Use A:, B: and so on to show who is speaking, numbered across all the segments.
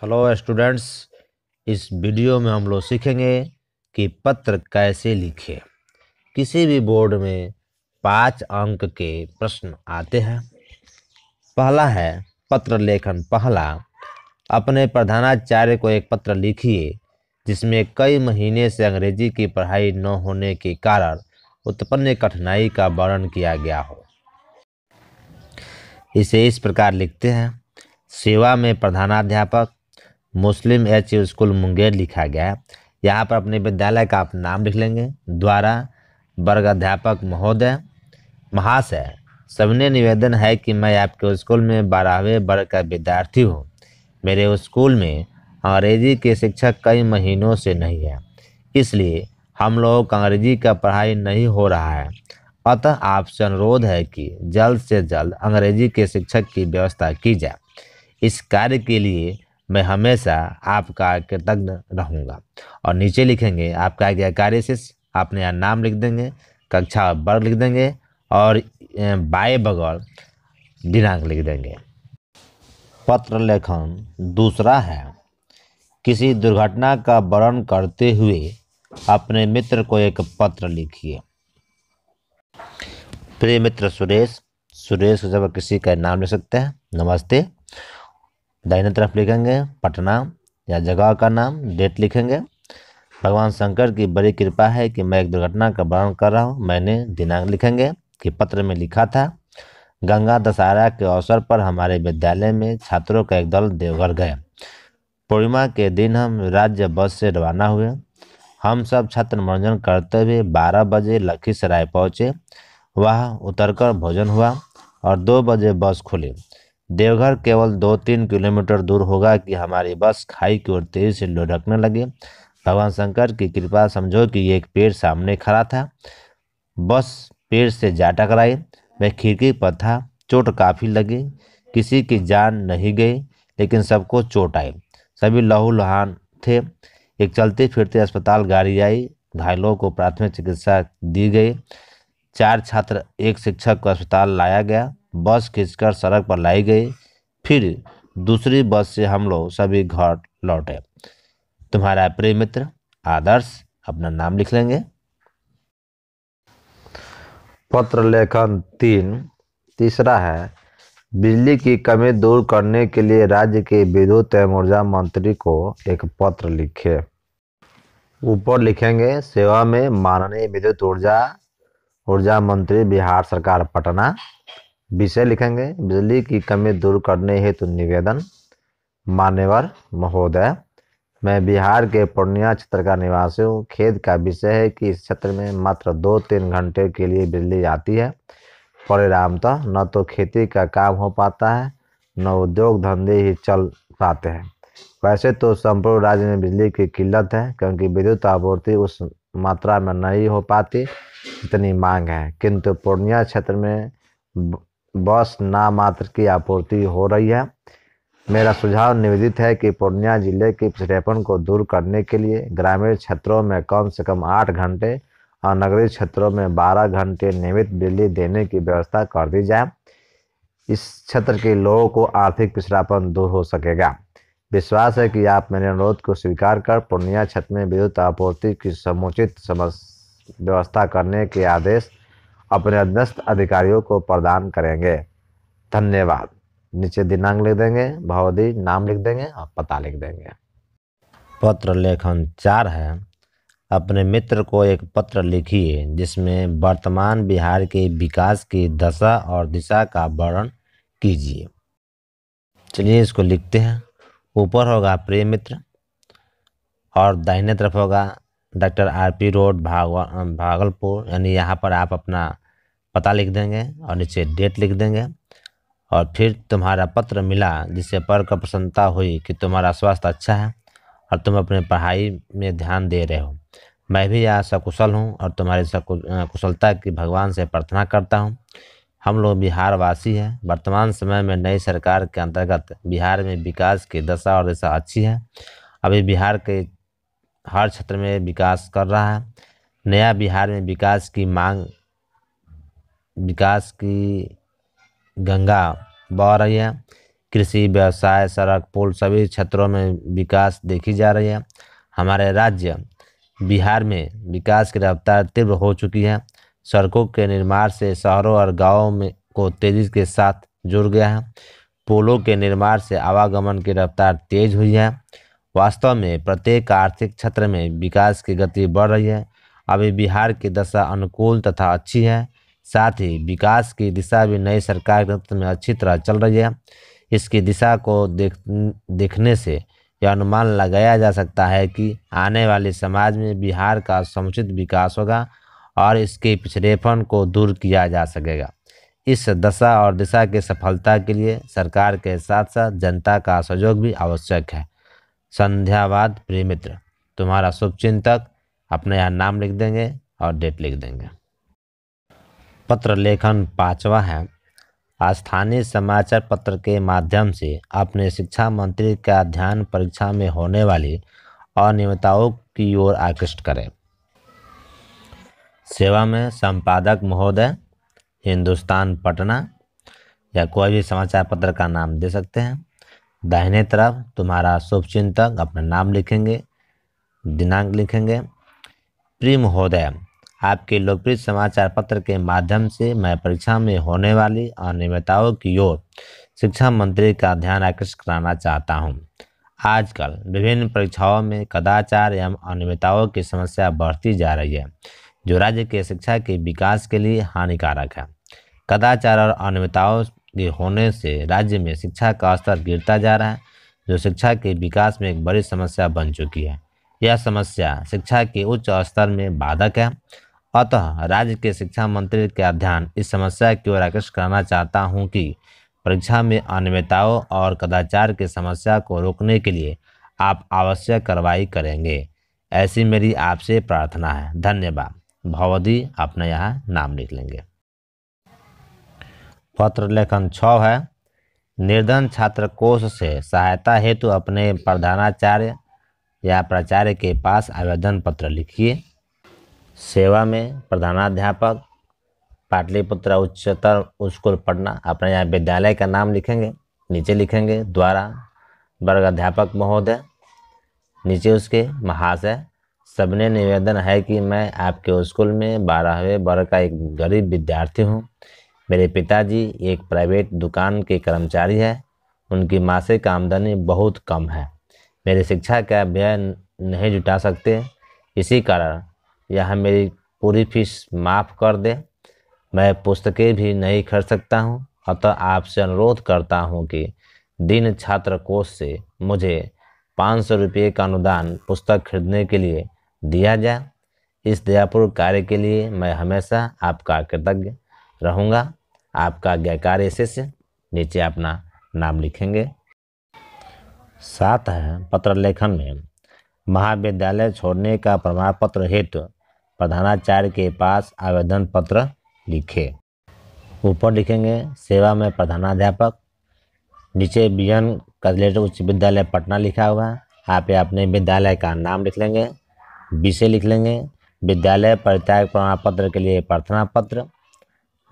A: Hello students, इस video में हम लोग सीखेंगे कि पत्र कैसे लिखें। किसी भी बोर्ड में 5 अंक के प्रश्न आते हैं। पहला है पत्र लेखन। पहला, अपने प्रधानाचार्य को एक पत्र लिखिए जिसमें कई महीने से अंग्रेजी की पढ़ाई न होने के कारण उत्पन्न कठिनाई का वर्णन किया गया हो। इसे इस प्रकार लिखते हैं। सेवा में प्रधानाध्यापक, मुस्लिम एच स्कूल मुंगेर लिखा गया है। यहाँ पर अपने विद्यालय का आप नाम लिख लेंगे। द्वारा वर्ग अध्यापक महोदय, महाशय, सबने निवेदन है कि मैं आपके स्कूल में 12वें वर्ग का विद्यार्थी हूँ। मेरे स्कूल में अंग्रेजी के शिक्षक कई महीनों से नहीं है, इसलिए हम लोगों का अंग्रेजी का पढ़ाई नहीं हो रहा है। अतः आपसे अनुरोध है कि जल्द से जल्द अंग्रेजी के शिक्षक की व्यवस्था की जाए। इस कार्य के लिए मैं हमेशा आपका कृतज्ञ रहूँगा। और नीचे लिखेंगे आपका आज्ञाकारी शिष्य। आपने यहाँ नाम लिख देंगे, कक्षा वर्ग लिख देंगे और बाएं बगल दिनांक लिख देंगे। पत्र लेखन दूसरा है, किसी दुर्घटना का वर्णन करते हुए अपने मित्र को एक पत्र लिखिए। प्रिय मित्र सुरेश, सुरेश जब किसी का नाम लिख सकते हैं। नमस्ते। दाहिने तरफ लिखेंगे पटना या जगह का नाम, डेट लिखेंगे। भगवान शंकर की बड़ी कृपा है कि मैं एक दुर्घटना का वर्णन कर रहा हूँ। मैंने दिनांक लिखेंगे कि पत्र में लिखा था, गंगा दशहरा के अवसर पर हमारे विद्यालय में छात्रों का एक दल देवघर गए। पूर्णिमा के दिन हम राज्य बस से रवाना हुए। हम सब छात्र मनोरंजन करते हुए 12 बजे लखीसराय पहुँचे। वहाँ उतरकर भोजन हुआ और 2 बजे बस खुली। देवघर केवल 2-3 किलोमीटर दूर होगा कि हमारी बस खाई की ओर तेजी से लुढ़कने लगी। भगवान शंकर की कृपा समझो कि एक पेड़ सामने खड़ा था। बस पेड़ से जा टकराई। मैं खिड़की पर था। चोट काफ़ी लगी। किसी की जान नहीं गई, लेकिन सबको चोट आई। सभी लहूलुहान थे। एक चलती फिरती अस्पताल गाड़ी आई। घायलों को प्राथमिक चिकित्सा दी गई। 4 छात्र, एक शिक्षक को अस्पताल लाया गया। बस खींचकर सड़क पर लाई गई। फिर दूसरी बस से हम लोग सभी घर लौटे। तुम्हारा प्रिय मित्र आदर्श। अपना नाम लिख लेंगे। पत्र लेखन तीसरा है, बिजली की कमी दूर करने के लिए राज्य के विद्युत एवं ऊर्जा मंत्री को एक पत्र लिखे। ऊपर लिखेंगे सेवा में माननीय विद्युत ऊर्जा मंत्री बिहार सरकार पटना। विषय लिखेंगे बिजली की कमी दूर करने हेतु निवेदन। मान्यवर महोदय, मैं बिहार के पूर्णिया क्षेत्र का निवासी हूँ। खेद का विषय है कि इस क्षेत्र में मात्र 2-3 घंटे के लिए बिजली आती है। परिणामतः न तो खेती का काम हो पाता है, न उद्योग धंधे ही चल पाते हैं। वैसे तो संपूर्ण राज्य में बिजली की किल्लत है, क्योंकि विद्युत आपूर्ति उस मात्रा में नहीं हो पाती जितनी मांग है। किंतु पूर्णिया क्षेत्र में बस नामात्र की आपूर्ति हो रही है। मेरा सुझाव निवेदित है कि पूर्णिया जिले के पिछड़ेपन को दूर करने के लिए ग्रामीण क्षेत्रों में कम से कम 8 घंटे और नगरीय क्षेत्रों में 12 घंटे नियमित बिजली देने की व्यवस्था कर दी जाए। इस क्षेत्र के लोगों को आर्थिक पिछड़ापन दूर हो सकेगा। विश्वास है कि आप मेरे अनुरोध को स्वीकार कर पूर्णिया क्षेत्र में विद्युत आपूर्ति की समुचित व्यवस्था करने के आदेश अपने अधीनस्थ अधिकारियों को प्रदान करेंगे। धन्यवाद। नीचे दिनांक लिख देंगे, भवदी नाम लिख देंगे और पता लिख देंगे। पत्र लेखन 4 है, अपने मित्र को एक पत्र लिखिए जिसमें वर्तमान बिहार के विकास की दशा और दिशा का वर्णन कीजिए। चलिए इसको लिखते हैं। ऊपर होगा प्रिय मित्र और दाहिने तरफ होगा डॉक्टर RP रोड भागलपुर, यानी यहाँ पर आप अपना पता लिख देंगे और नीचे डेट लिख देंगे। और फिर तुम्हारा पत्र मिला जिससे पढ़कर प्रसन्नता हुई कि तुम्हारा स्वास्थ्य अच्छा है और तुम अपने पढ़ाई में ध्यान दे रहे हो। मैं भी यहाँ सकुशल हूँ और तुम्हारी कुशलता की भगवान से प्रार्थना करता हूँ। हम लोग बिहार वासी हैं। वर्तमान समय में नई सरकार के अंतर्गत बिहार में विकास की दशा और दिशा अच्छी है। अभी बिहार के हर क्षेत्र में विकास कर रहा है। नया बिहार में विकास की गंगा बह रही है। कृषि, व्यवसाय, सड़क, पुल सभी क्षेत्रों में विकास देखी जा रही है। हमारे राज्य बिहार में विकास की रफ्तार तीव्र हो चुकी है। सड़कों के निर्माण से शहरों और गांवों में को तेजी के साथ जुड़ गया है। पुलों के निर्माण से आवागमन की रफ्तार तेज हुई है। वास्तव में प्रत्येक आर्थिक क्षेत्र में विकास की गति बढ़ रही है। अभी बिहार की दशा अनुकूल तथा अच्छी है। साथ ही विकास की दिशा भी नई सरकार के नेतृत्व में अच्छी तरह चल रही है। इसकी दिशा को देखने से यह अनुमान लगाया जा सकता है कि आने वाले समाज में बिहार का समुचित विकास होगा और इसके पिछड़ेपन को दूर किया जा सकेगा। इस दशा और दिशा की सफलता के लिए सरकार के साथ साथ जनता का सहयोग भी आवश्यक है। संध्यावाद प्रिय मित्र, तुम्हारा शुभचिंतक। अपने यहाँ नाम लिख देंगे और डेट लिख देंगे। पत्र लेखन 5वां है, स्थानीय समाचार पत्र के माध्यम से अपने शिक्षा मंत्री का ध्यान परीक्षा में होने वाली अनियमितताओं की ओर आकृष्ट करें। सेवा में संपादक महोदय, हिंदुस्तान पटना, या कोई भी समाचार पत्र का नाम दे सकते हैं। दाहिने तरफ तुम्हारा शुभचिंतक, अपना नाम लिखेंगे, दिनांक लिखेंगे। प्रिय महोदय, आपके लोकप्रिय समाचार पत्र के माध्यम से मैं परीक्षा में होने वाली अनियमितताओं की ओर शिक्षा मंत्री का ध्यान आकर्षित कराना चाहता हूं। आजकल विभिन्न परीक्षाओं में कदाचार एवं अनियमितताओं की समस्या बढ़ती जा रही है, जो राज्य के शिक्षा के विकास के लिए हानिकारक है। कदाचार और अनियमितताओं के होने से राज्य में शिक्षा का स्तर गिरता जा रहा है, जो शिक्षा के विकास में एक बड़ी समस्या बन चुकी है। यह समस्या शिक्षा के उच्च स्तर में बाधक है। अतः राज्य के शिक्षा मंत्री का ध्यान इस समस्या की ओर आकर्षित कराना चाहता हूं कि परीक्षा में अनियमितताओं और कदाचार की समस्या को रोकने के लिए आप आवश्यक कार्रवाई करेंगे। ऐसी मेरी आपसे प्रार्थना है। धन्यवाद। भवदी, अपना यहाँ नाम लिख लेंगे। पत्र लेखन 6 है, निर्धन छात्र कोष से सहायता हेतु अपने प्रधानाचार्य या प्राचार्य के पास आवेदन पत्र लिखिए। सेवा में प्रधानाध्यापक, पाटलिपुत्र उच्चतर स्कूल पटना, अपने यहाँ विद्यालय का नाम लिखेंगे, नीचे लिखेंगे द्वारा वर्ग अध्यापक महोदय, नीचे उसके महाशय। सबने निवेदन है कि मैं आपके स्कूल में 12वें वर्ग का एक गरीब विद्यार्थी हूँ। मेरे पिताजी एक प्राइवेट दुकान के कर्मचारी हैं। उनकी मासिक आमदनी बहुत कम है। मेरी शिक्षा का व्यय नहीं जुटा सकते। इसी कारण यह मेरी पूरी फीस माफ़ कर दे। मैं पुस्तकें भी नहीं खरीद सकता हूँ। अतः आपसे अनुरोध करता हूँ कि दीन छात्र कोष से मुझे 500 रुपये का अनुदान पुस्तक खरीदने के लिए दिया जाए। इस दयापूर्ण कार्य के लिए मैं हमेशा आपका कृतज्ञ रहूँगा। आपका आज्ञाकारी शिष्य। नीचे अपना नाम लिखेंगे। 7 है, पत्र लेखन में महाविद्यालय छोड़ने का प्रमाण पत्र हेतु प्रधानाचार्य के पास आवेदन पत्र लिखे। ऊपर लिखेंगे सेवा में प्रधानाध्यापक, नीचे BN कजलेट उच्च विद्यालय पटना लिखा हुआ है। आप अपने विद्यालय का नाम लिख लेंगे, विषय लिख लेंगे, विद्यालय परित्याग प्रमाण पत्र के लिए प्रार्थना पत्र।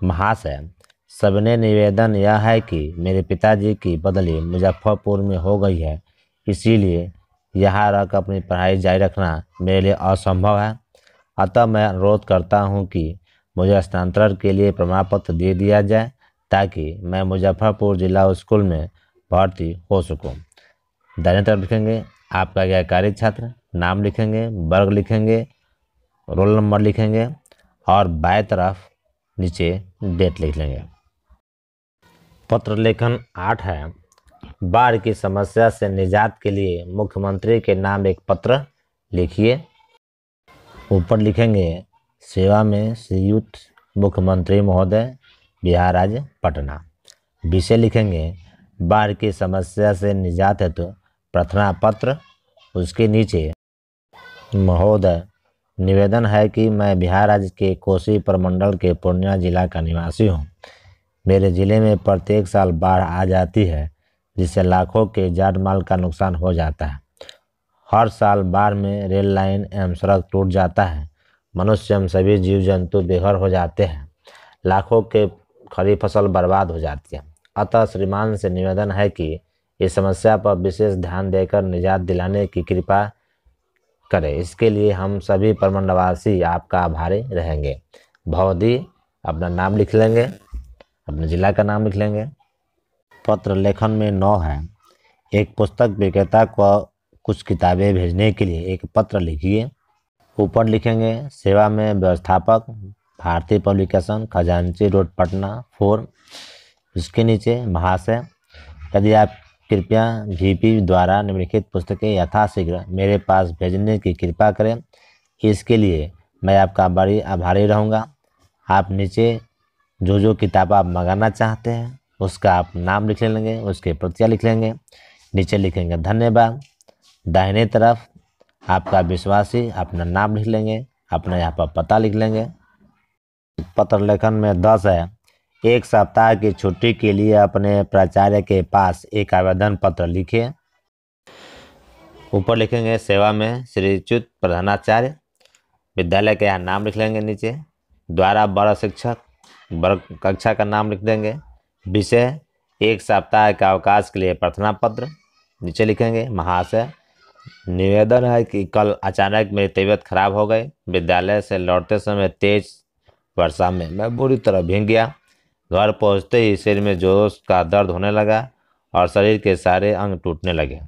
A: महाशय, सबने निवेदन यह है कि मेरे पिताजी की बदली मुजफ्फरपुर में हो गई है, इसीलिए यहाँ रहकर अपनी पढ़ाई जारी रखना मेरे लिए असंभव है। अतः मैं अनुरोध करता हूँ कि मुझे स्थानांतरण के लिए प्रमाण पत्र दे दिया जाए, ताकि मैं मुजफ्फरपुर जिला स्कूल में भर्ती हो सकूँ। दाहिने तरफ लिखेंगे आपका आज्ञाकारी छात्र, नाम लिखेंगे, वर्ग लिखेंगे, रोल नंबर लिखेंगे और बाएं तरफ नीचे डेट लिख लेंगे। पत्र लेखन 8 है, बाढ़ की समस्या से निजात के लिए मुख्यमंत्री के नाम एक पत्र लिखिए। ऊपर लिखेंगे सेवा में श्रीयुत मुख्यमंत्री महोदय, बिहार राज्य पटना। विषय लिखेंगे बाढ़ की समस्या से निजात हेतु प्रार्थना पत्र। उसके नीचे महोदय, निवेदन है कि मैं बिहार राज्य के कोसी प्रमंडल के पूर्णिया जिला का निवासी हूँ। मेरे ज़िले में प्रत्येक साल बाढ़ आ जाती है, जिससे लाखों के जान माल का नुकसान हो जाता है। हर साल बाढ़ में रेल लाइन एवं सड़क टूट जाता है। मनुष्य एवं सभी जीव जंतु बेघर हो जाते हैं। लाखों के खड़ी फसल बर्बाद हो जाती है। अतः श्रीमान से निवेदन है कि इस समस्या पर विशेष ध्यान देकर निजात दिलाने की कृपा करें। इसके लिए हम सभी प्रमंडलवासी आपका आभारी रहेंगे। भवदी अपना नाम लिख लेंगे, अपने जिला का नाम लिख लेंगे। पत्र लेखन में 9 है, एक पुस्तक विक्रेता को कुछ किताबें भेजने के लिए एक पत्र लिखिए। ऊपर लिखेंगे सेवा में व्यवस्थापक, भारतीय पब्लिकेशन, खजांची रोड, पटना 4। इसके नीचे महाशय, यदि आप कृपया VP द्वारा निम्नलिखित पुस्तकें यथाशीघ्र मेरे पास भेजने की कृपा करें, इसके लिए मैं आपका बड़ी आभारी रहूँगा। आप नीचे जो किताब आप मंगाना चाहते हैं उसका आप नाम लिख लेंगे, उसके प्रतियाँ लिख लेंगे, नीचे लिखेंगे धन्यवाद। दाहिने तरफ आपका विश्वासी अपना नाम लिख लेंगे, अपना यहाँ पर पता लिख लेंगे। पत्र लेखन में 10 है, एक सप्ताह की छुट्टी के लिए अपने प्राचार्य के पास एक आवेदन पत्र लिखिए। ऊपर लिखेंगे सेवा में श्रीयुत प्रधानाचार्य, विद्यालय के यहाँ नाम लिख लेंगे, नीचे द्वारा वर्ग शिक्षक, वर्ग कक्षा का नाम लिख देंगे। विषय एक सप्ताह के अवकाश के लिए प्रार्थना पत्र, नीचे लिखेंगे महाशय, निवेदन है कि कल अचानक मेरी तबीयत खराब हो गई। विद्यालय से लौटते समय तेज वर्षा में मैं बुरी तरह भीग गया। घर पहुंचते ही सिर में जोश का दर्द होने लगा और शरीर के सारे अंग टूटने लगे।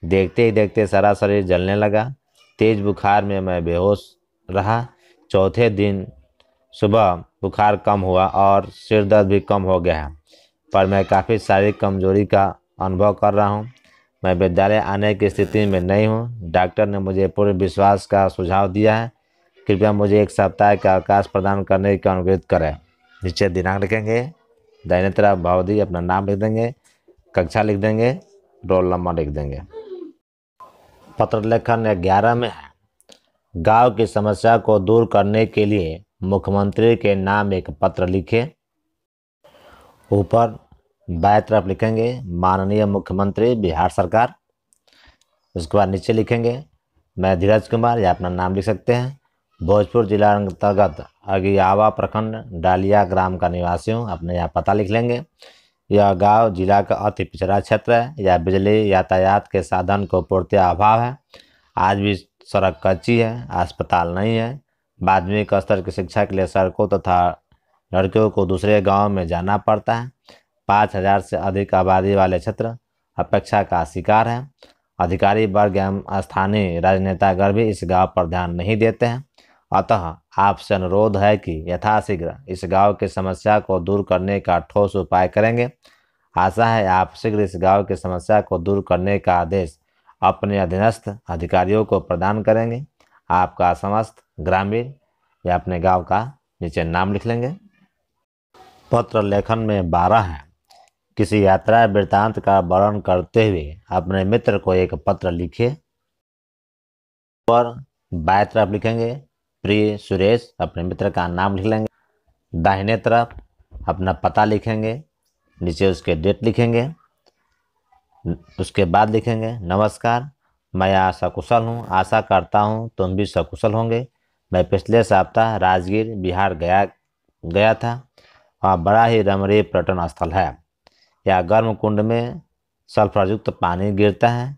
A: देखते ही देखते सारा शरीर जलने लगा। तेज बुखार में मैं बेहोश रहा। चौथे दिन सुबह बुखार कम हुआ और सिर दर्द भी कम हो गया है, पर मैं काफ़ी शारीरिक कमजोरी का अनुभव कर रहा हूँ। मैं विद्यालय आने की स्थिति में नहीं हूँ। डॉक्टर ने मुझे पूर्ण विश्वास का सुझाव दिया है। कृपया मुझे एक सप्ताह का अवकाश प्रदान करने की अनुरोध करें। नीचे दिनांक लिखेंगे, दाहिने तरफ भवदी अपना नाम लिख देंगे, कक्षा लिख देंगे, रोल नंबर लिख देंगे। पत्र लेखन 11 में है, गांव की समस्या को दूर करने के लिए मुख्यमंत्री के नाम एक पत्र लिखे। ऊपर बाएं तरफ लिखेंगे माननीय मुख्यमंत्री बिहार सरकार। उसके बाद नीचे लिखेंगे मैं धीरज कुमार, या अपना नाम लिख सकते हैं, भोजपुर जिला अंतर्गत अगियावा प्रखंड डालिया ग्राम का निवासी हूँ। अपने यहाँ पता लिख लेंगे। यह गांव जिला का अति पिछड़ा क्षेत्र है। यह बिजली यातायात के साधन को पूर्णतः अभाव है। आज भी सड़क कच्ची है, अस्पताल नहीं है। माध्यमिक स्तर की शिक्षा के लिए सड़कों तथा लड़कियों को दूसरे गाँव में जाना पड़ता है। 5000 से अधिक आबादी वाले क्षेत्र अपेक्षा का शिकार है। अधिकारी वर्ग एवं स्थानीय राजनेतागण भी इस गांव पर ध्यान नहीं देते हैं। अतः आपसे अनुरोध है कि यथाशीघ्र इस गांव की समस्या को दूर करने का ठोस उपाय करेंगे। आशा है आप शीघ्र इस गांव की समस्या को दूर करने का आदेश अपने अधीनस्थ अधिकारियों को प्रदान करेंगे। आपका समस्त ग्रामीण या अपने गांव का नीचे नाम लिख लेंगे। पत्र लेखन में 12 है, किसी यात्रा वृत्तांत का वर्णन करते हुए अपने मित्र को एक पत्र लिखिए। पर बाएं तरफ लिखेंगे प्रिय सुरेश, अपने मित्र का नाम लिख लेंगे। दाहिने तरफ अपना पता लिखेंगे, नीचे उसके डेट लिखेंगे। उसके बाद लिखेंगे नमस्कार, मैं यहाँ सकुशल हूँ, आशा करता हूँ तुम भी सकुशल होंगे। मैं पिछले सप्ताह राजगीर बिहार गया था। वहाँ बड़ा ही रमणीय पर्यटन स्थल है। यह गर्म कुंड में सल्फरयुक्त पानी गिरता है।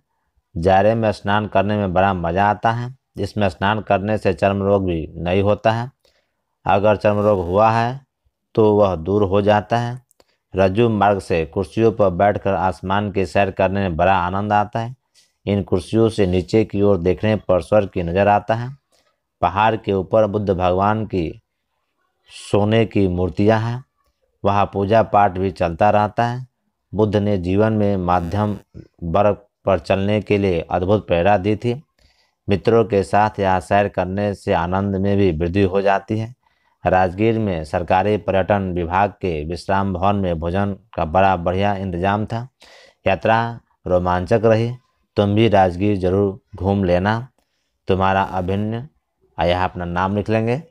A: जारे में स्नान करने में बड़ा मज़ा आता है। इसमें स्नान करने से चर्म रोग भी नहीं होता है। अगर चर्म रोग हुआ है तो वह दूर हो जाता है। रज्जू मार्ग से कुर्सियों पर बैठकर आसमान की सैर करने में बड़ा आनंद आता है। इन कुर्सियों से नीचे की ओर देखने पर स्वर्ग की नज़र आता है। पहाड़ के ऊपर बुद्ध भगवान की सोने की मूर्तियां हैं। वहाँ पूजा पाठ भी चलता रहता है। बुद्ध ने जीवन में माध्यम वर्ग पर चलने के लिए अद्भुत प्रेरणा दी थी। मित्रों के साथ यहाँ सैर करने से आनंद में भी वृद्धि हो जाती है। राजगीर में सरकारी पर्यटन विभाग के विश्राम भवन में भोजन का बड़ा बढ़िया इंतजाम था। यात्रा रोमांचक रही। तुम भी राजगीर जरूर घूम लेना। तुम्हारा अभिन्न, यहाँ अपना नाम लिख लेंगे,